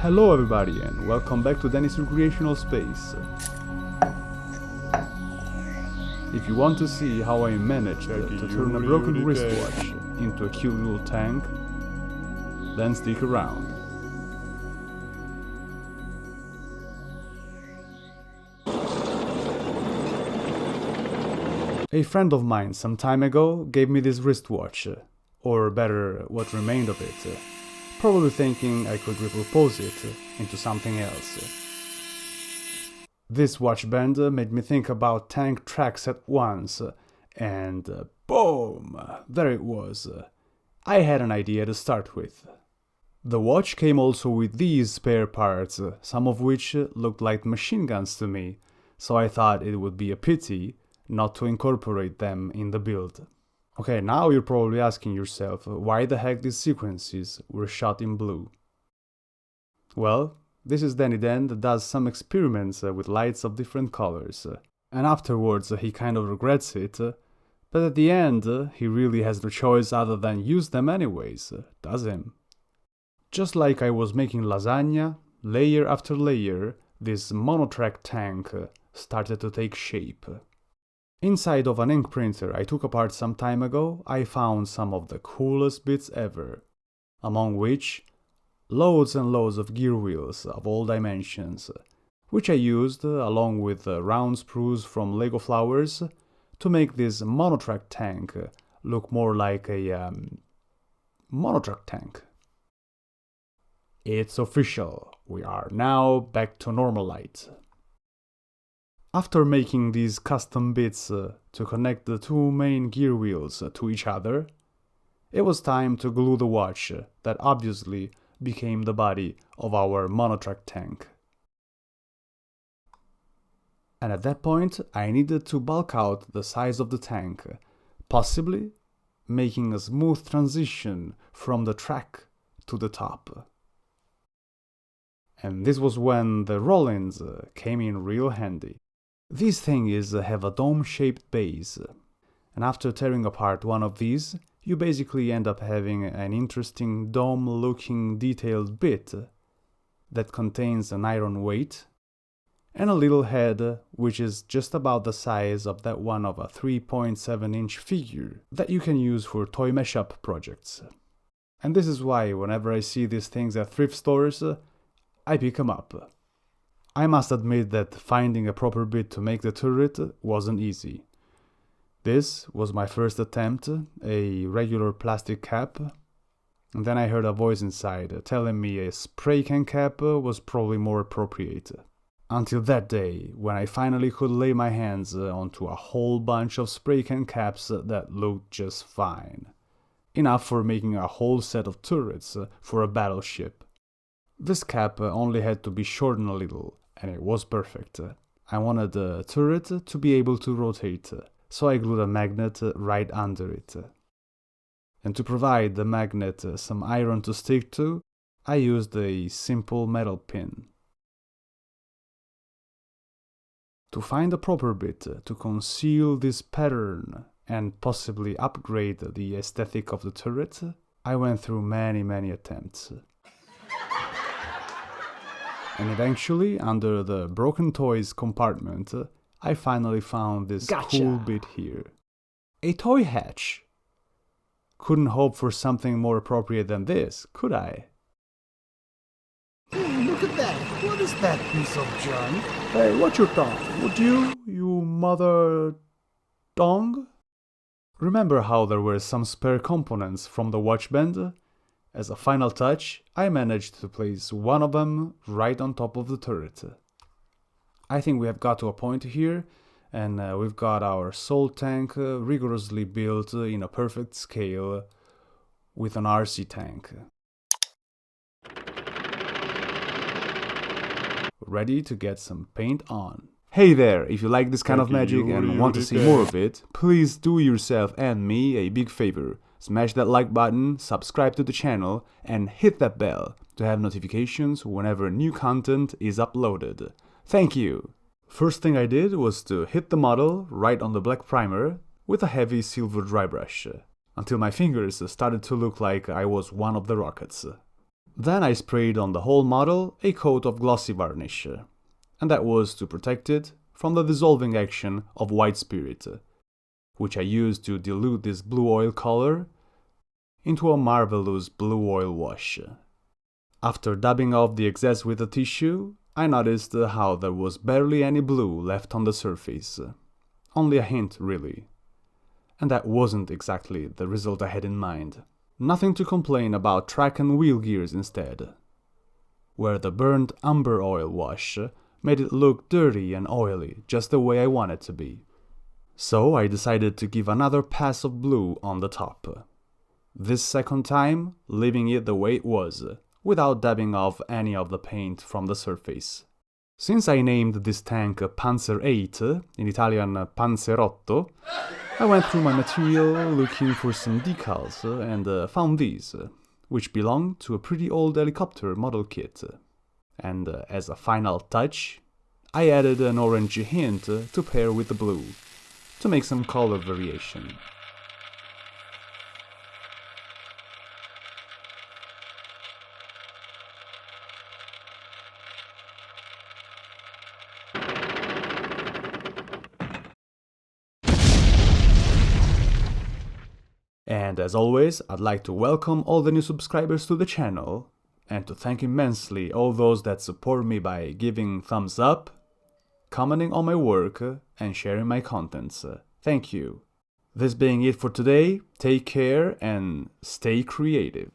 Hello everybody and welcome back to Dennis Recreational Space. If you want to see how I managed to turn a broken wristwatch into a cute little tank, then stick around. A friend of mine some time ago gave me this wristwatch, or better, what remained of it, probably thinking I could repurpose it into something else. This watch band made me think about tank tracks at once, and boom! There it was. I had an idea to start with. The watch came also with these spare parts, some of which looked like machine guns to me, so I thought it would be a pity not to incorporate them in the build. Okay, now you're probably asking yourself why the heck these sequences were shot in blue. Well, this is Danny Dan that does some experiments with lights of different colors, and afterwards he kind of regrets it, but at the end he really has no choice other than use them anyways, does him? Just like I was making lasagna, layer after layer, this monotrack tank started to take shape. Inside of an ink printer I took apart some time ago, I found some of the coolest bits ever, among which loads and loads of gear wheels of all dimensions, which I used along with round sprues from Lego Flowers to make this monotrack tank look more like a monotrack tank. It's official, we are now back to normal light. After making these custom bits to connect the two main gear wheels to each other, it was time to glue the watch that obviously became the body of our monotrack tank. And at that point I needed to bulk out the size of the tank, possibly making a smooth transition from the track to the top. And this was when the roll-ins came in real handy. These things have a dome-shaped base, and after tearing apart one of these, you basically end up having an interesting dome-looking detailed bit that contains an iron weight and a little head which is just about the size of that one of a 3.7-inch figure that you can use for toy mashup projects. And this is why whenever I see these things at thrift stores, I pick them up. I must admit that finding a proper bit to make the turret wasn't easy. This was my first attempt, a regular plastic cap, and then I heard a voice inside telling me a spray can cap was probably more appropriate. Until that day, when I finally could lay my hands onto a whole bunch of spray can caps that looked just fine. Enough for making a whole set of turrets for a battleship. This cap only had to be shortened a little, and it was perfect. I wanted the turret to be able to rotate, so I glued a magnet right under it. And to provide the magnet some iron to stick to, I used a simple metal pin. To find a proper bit to conceal this pattern and possibly upgrade the aesthetic of the turret, I went through many attempts. And eventually, under the broken toys compartment, I finally found this cool bit here. A toy hatch! Couldn't hope for something more appropriate than this, could I? Hey, look at that! What is that piece of junk? Hey, watch your tongue, would you mother... dong? Remember how there were some spare components from the watch band? As a final touch, I managed to place one of them right on top of the turret. I think we have got to a point here, and we've got our soul tank rigorously built in a perfect scale with an RC tank. Ready to get some paint on. Hey there, if you like this kind of magic and want to see more of it, please do yourself and me a big favor. Smash that like button, subscribe to the channel, and hit that bell to have notifications whenever new content is uploaded. Thank you! First thing I did was to hit the model right on the black primer with a heavy silver dry brush, until my fingers started to look like I was one of the rockets. Then I sprayed on the whole model a coat of glossy varnish, and that was to protect it from the dissolving action of white spirit, which I used to dilute this blue oil color into a marvelous blue oil wash. After dabbing off the excess with a tissue, I noticed how there was barely any blue left on the surface. Only a hint, really. And that wasn't exactly the result I had in mind. Nothing to complain about track and wheel gears instead, where the burnt umber oil wash made it look dirty and oily, just the way I want it to be. So I decided to give another pass of blue on the top. This second time, leaving it the way it was, without dabbing off any of the paint from the surface. Since I named this tank Panzer 8, in Italian Panzerotto, I went through my material looking for some decals and found these, which belong to a pretty old helicopter model kit. And as a final touch, I added an orange hint to pair with the blue, to make some color variation. And as always, I'd like to welcome all the new subscribers to the channel, and to thank immensely all those that support me by giving thumbs up, commenting on my work, and sharing my contents. Thank you. This being it for today, take care and stay creative.